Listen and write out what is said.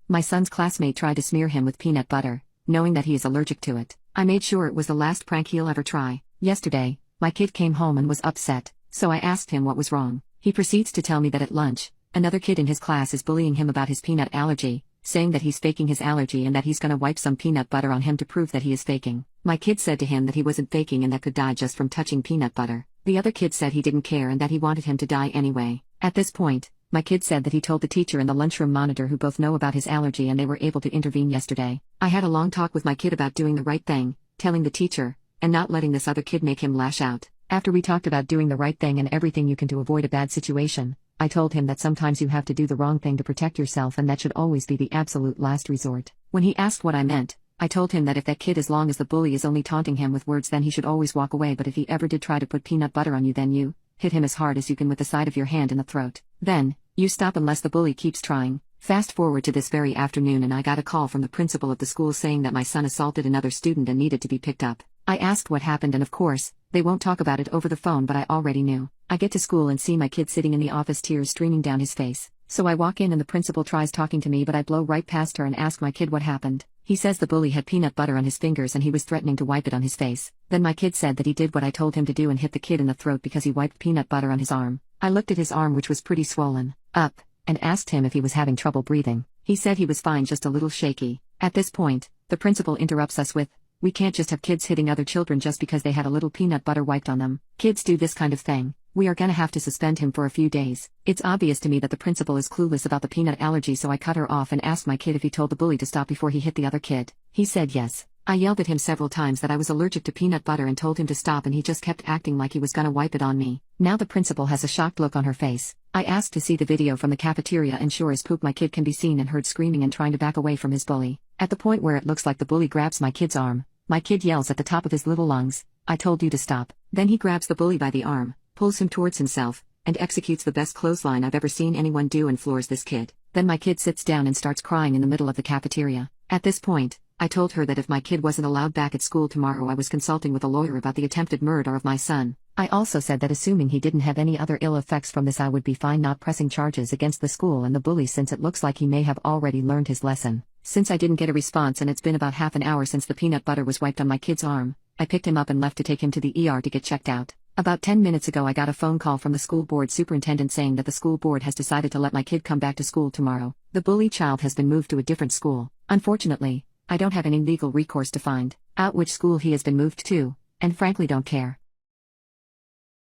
My son's classmate tried to smear him with peanut butter, knowing that he is allergic to it. I made sure it was the last prank he'll ever try. Yesterday, my kid came home and was upset, so I asked him what was wrong. He proceeds to tell me that at lunch, another kid in his class is bullying him about his peanut allergy, saying that he's faking his allergy and that he's gonna wipe some peanut butter on him to prove that he is faking. My kid said to him that he wasn't faking and that could die just from touching peanut butter. The other kid said he didn't care and that he wanted him to die anyway. At this point, my kid said that he told the teacher and the lunchroom monitor, who both know about his allergy, and they were able to intervene yesterday. I had a long talk with my kid about doing the right thing, telling the teacher, and not letting this other kid make him lash out. After we talked about doing the right thing and everything you can to avoid a bad situation, I told him that sometimes you have to do the wrong thing to protect yourself, and that should always be the absolute last resort. When he asked what I meant, I told him that if that kid, as long as the bully is only taunting him with words, then he should always walk away, but if he ever did try to put peanut butter on you, then you hit him as hard as you can with the side of your hand in the throat. Then, you stop unless the bully keeps trying. Fast forward to this very afternoon and I got a call from the principal of the school saying that my son assaulted another student and needed to be picked up. I asked what happened, and of course, they won't talk about it over the phone, but I already knew. I get to school and see my kid sitting in the office, tears streaming down his face. So I walk in and the principal tries talking to me, but I blow right past her and ask my kid what happened. He says the bully had peanut butter on his fingers and he was threatening to wipe it on his face. Then my kid said that he did what I told him to do and hit the kid in the throat because he wiped peanut butter on his arm. I looked at his arm, which was pretty swollen up, and asked him if he was having trouble breathing. He said he was fine, just a little shaky. At this point, the principal interrupts us with, "We can't just have kids hitting other children just because they had a little peanut butter wiped on them. Kids do this kind of thing. We are gonna have to suspend him for a few days." It's obvious to me that the principal is clueless about the peanut allergy, so I cut her off and asked my kid if he told the bully to stop before he hit the other kid. He said yes. I yelled at him several times that I was allergic to peanut butter and told him to stop, and he just kept acting like he was gonna wipe it on me. Now the principal has a shocked look on her face. I asked to see the video from the cafeteria, and sure as poop my kid can be seen and heard screaming and trying to back away from his bully. At the point where it looks like the bully grabs my kid's arm, my kid yells at the top of his little lungs, "I told you to stop." Then he grabs the bully by the arm, pulls him towards himself, and executes the best clothesline I've ever seen anyone do and floors this kid. Then my kid sits down and starts crying in the middle of the cafeteria. At this point, I told her that if my kid wasn't allowed back at school tomorrow, I was consulting with a lawyer about the attempted murder of my son. I also said that assuming he didn't have any other ill effects from this, I would be fine not pressing charges against the school and the bully, since it looks like he may have already learned his lesson. Since I didn't get a response and it's been about half an hour since the peanut butter was wiped on my kid's arm, I picked him up and left to take him to the ER to get checked out. About 10 minutes ago I got a phone call from the school board superintendent saying that the school board has decided to let my kid come back to school tomorrow. The bully child has been moved to a different school. Unfortunately, I don't have any legal recourse to find out which school he has been moved to, and frankly don't care.